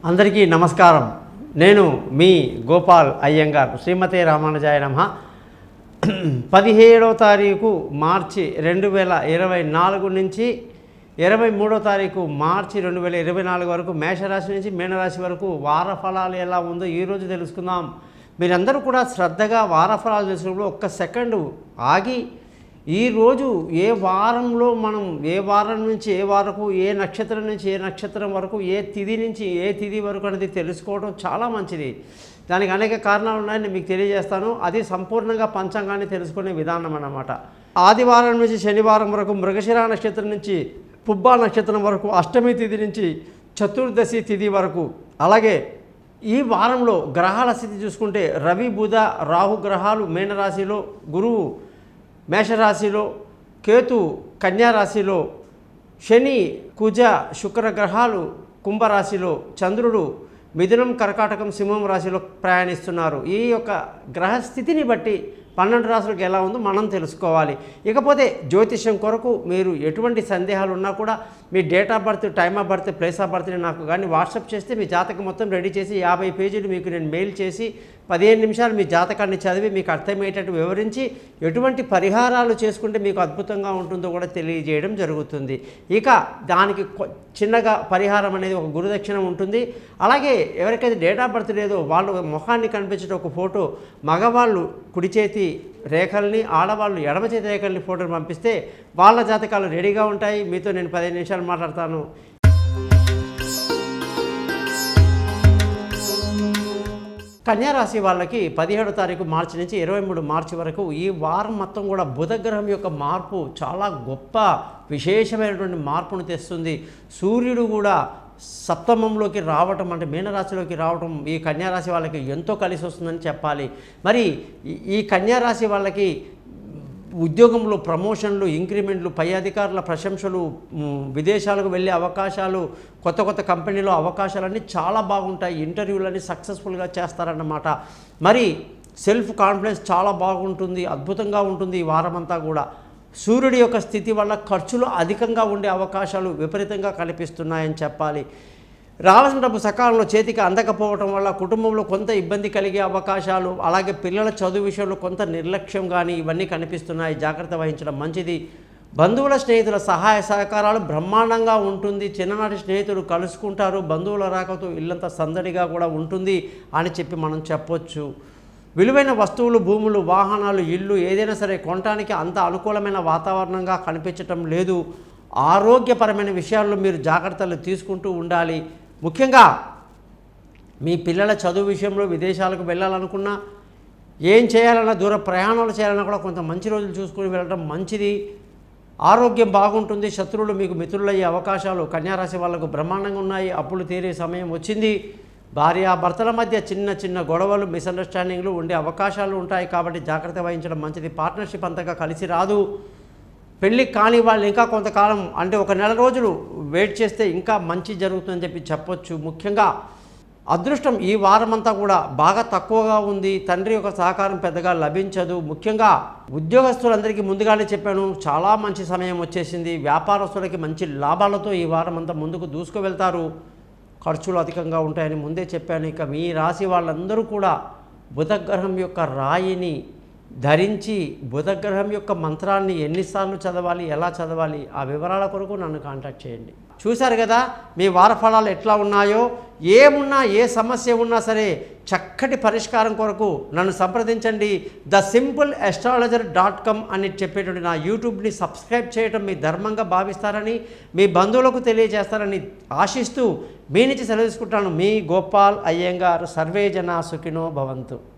అందరికీ నమస్కారం. నేను మీ గోపాల్ అయ్యంగార్. శ్రీమతే రామానుజాయ నమః. 17వ తారీఖు మార్చి 2024 నుంచి 23వ తారీఖు మార్చి 2024 వరకు మేషరాశి నుంచి మీనరాశి వరకు వార ఫలాలు ఎలా ఉందో ఈరోజు తెలుసుకుందాం. మీరందరూ కూడా శ్రద్ధగా వార ఫలాలు తెలుసుకున్నప్పుడు ఒక్క సెకండు ఆగి ఈరోజు ఏ వారంలో మనం ఏ వారం నుంచి ఏ వారకు ఏ నక్షత్రం నుంచి ఏ నక్షత్రం వరకు ఏ తిథి నుంచి ఏ తిథి వరకు అనేది తెలుసుకోవడం చాలా మంచిది. దానికి అనేక కారణాలు ఉన్నాయని మీకు తెలియజేస్తాను. అది సంపూర్ణంగా పంచాంగాన్ని తెలుసుకునే విధానం అన్నమాట. ఆదివారం నుంచి శనివారం వరకు మృగశిర నక్షత్రం నుంచి పుబ్బా నక్షత్రం వరకు అష్టమి తిథి నుంచి చతుర్దశి తిథి వరకు, అలాగే ఈ వారంలో గ్రహాల స్థితి చూసుకుంటే రవి బుధ రాహు గ్రహాలు మీనరాశిలో, గురువు మేషరాశిలో, కేతు కన్యారాశిలో, శని కుజ శుక్ర గ్రహాలు కుంభరాశిలో, చంద్రుడు మిథునం కర్కాటకం సింహం రాశిలో ప్రయాణిస్తున్నారు. ఈ యొక్క గ్రహస్థితిని బట్టి 12 రాశులకు ఎలా ఉందో మనం తెలుసుకోవాలి. ఇకపోతే జ్యోతిష్యం కొరకు మీరు ఎటువంటి సందేహాలు ఉన్నా కూడా మీ date of birth, time of birth, place of బర్త్ని నాకు కానీ వాట్సాప్ చేస్తే మీ జాతకం మొత్తం రెడీ చేసి 50 పేజీలు మీకు నేను మెయిల్ చేసి 15 నిమిషాలు మీ జాతకాన్ని చదివి మీకు అర్థమయ్యేటట్టు వివరించి ఎటువంటి పరిహారాలు చేసుకుంటే మీకు అద్భుతంగా ఉంటుందో కూడా తెలియజేయడం జరుగుతుంది. ఇక దానికి చిన్నగా పరిహారం అనేది ఒక గురుదక్షిణ ఉంటుంది. అలాగే ఎవరికైతే డేట్ ఆఫ్ బర్త్ లేదో వాళ్ళు ముఖాన్ని కనిపించే ఒక ఫోటో, మగవాళ్ళు కుడి చేతి రేఖల్ని, ఆడవాళ్ళు ఎడమ చేతి రేఖల్ని ఫోటోలు పంపిస్తే వాళ్ళ జాతకాలు రెడీగా ఉంటాయి. మీతో నేను 15 నిమిషాలు మాట్లాడతాను. కన్యారాశి వాళ్ళకి 17వ తారీఖు మార్చి నుంచి 23 మార్చి వరకు ఈ వారం మొత్తం కూడా బుధగ్రహం యొక్క మార్పు చాలా గొప్ప విశేషమైనటువంటి మార్పును తెస్తుంది. సూర్యుడు కూడా సప్తమంలోకి రావటం, అంటే మీనరాశిలోకి రావటం ఈ కన్యారాశి వాళ్ళకి ఎంతో కలిసి వస్తుందని చెప్పాలి. మరి ఈ కన్యారాశి వాళ్ళకి ఉద్యోగంలో ప్రమోషన్లు, ఇంక్రిమెంట్లు, పై అధికారుల ప్రశంసలు, విదేశాలకు వెళ్ళే అవకాశాలు, కొత్త కొత్త కంపెనీలో అవకాశాలన్నీ చాలా బాగుంటాయి. ఇంటర్వ్యూలన్నీ సక్సెస్ఫుల్గా చేస్తారన్నమాట. మరి సెల్ఫ్ కాన్ఫిడెన్స్ చాలా బాగుంటుంది, అద్భుతంగా ఉంటుంది ఈ వారమంతా కూడా. సూర్యుడి యొక్క స్థితి వల్ల ఖర్చులు అధికంగా ఉండే అవకాశాలు విపరీతంగా కనిపిస్తున్నాయని చెప్పాలి. రావాల్సిన డబ్బు సకాలంలో చేతికి అందకపోవటం వల్ల కుటుంబంలో కొంత ఇబ్బంది కలిగే అవకాశాలు, అలాగే పిల్లల చదువు విషయంలో కొంత నిర్లక్ష్యం కానీ ఇవన్నీ కనిపిస్తున్నాయి. జాగ్రత్త వహించడం మంచిది. బంధువుల స్నేహితుల సహాయ సహకారాలు బ్రహ్మాండంగా ఉంటుంది. చిన్ననాటి స్నేహితులు కలుసుకుంటారు. బంధువుల రాకతో ఇల్లంతా సందడిగా కూడా ఉంటుంది అని చెప్పి మనం చెప్పొచ్చు. విలువైన వస్తువులు, భూములు, వాహనాలు, ఇల్లు ఏదైనా సరే కొనడానికి అంత అనుకూలమైన వాతావరణంగా కనిపించటం లేదు. ఆరోగ్యపరమైన విషయాల్లో మీరు జాగ్రత్తలు తీసుకుంటూ ఉండాలి. ముఖ్యంగా మీ పిల్లల చదువు విషయంలో విదేశాలకు వెళ్ళాలనుకున్నా, ఏం చేయాలన్నా, దూర ప్రయాణాలు చేయాలన్నా కూడా కొంత మంచి రోజులు చూసుకుని వెళ్ళడం మంచిది. ఆరోగ్యం బాగుంటుంది. శత్రువులు మీకు మిత్రులయ్యే అవకాశాలు కన్యారాశి వాళ్ళకు బ్రహ్మాండంగా ఉన్నాయి. అప్పులు తీరే సమయం వచ్చింది. భార్యాభర్తల మధ్య చిన్న చిన్న గొడవలు, మిస్అండర్స్టాండింగ్లు ఉండే అవకాశాలు ఉంటాయి. కాబట్టి జాగ్రత్త వహించడం మంచిది. పార్ట్నర్షిప్ అంతగా కలిసి రాదు. పెళ్ళి కాని వాళ్ళు ఇంకా కొంతకాలం, అంటే ఒక నెల రోజులు వెయిట్ చేస్తే ఇంకా మంచి జరుగుతుందని చెప్పి చెప్పొచ్చు. ముఖ్యంగా అదృష్టం ఈ వారమంతా కూడా బాగా తక్కువగా ఉంది. తండ్రి యొక్క సహకారం పెద్దగా లభించదు. ముఖ్యంగా ఉద్యోగస్తులందరికీ ముందుగానే చెప్పాను, చాలా మంచి సమయం వచ్చేసింది. వ్యాపారస్తులకి మంచి లాభాలతో ఈ వారం అంతా ముందుకు దూసుకు వెళ్తారు. ఖర్చులు అధికంగా ఉంటాయని ముందే చెప్పాను. ఇక మీ రాశి వాళ్ళందరూ కూడా బుధగ్రహం యొక్క రాయిని ధరించి బుధగ్రహం యొక్క మంత్రాన్ని ఎన్నిసార్లు చదవాలి, ఎలా చదవాలి, ఆ వివరాల కొరకు నన్ను కాంటాక్ట్ చేయండి. చూశారు కదా మీ వార ఫలాలు ఎట్లా ఉన్నాయో. ఏమున్నా, ఏ సమస్య ఉన్నా సరే చక్కటి పరిష్కారం కొరకు నన్ను సంప్రదించండి. thesimple.astrologer.com అని చెప్పేటువంటి నా యూట్యూబ్ని సబ్స్క్రైబ్ చేయడం మీ ధర్మంగా భావిస్తారని, మీ బంధువులకు తెలియజేస్తారని ఆశిస్తూ మీ నుంచి సెలవు తీసుకుంటాను. మీ గోపాల్ అయ్యంగార్. సర్వే జనా సుఖినో భవంతు.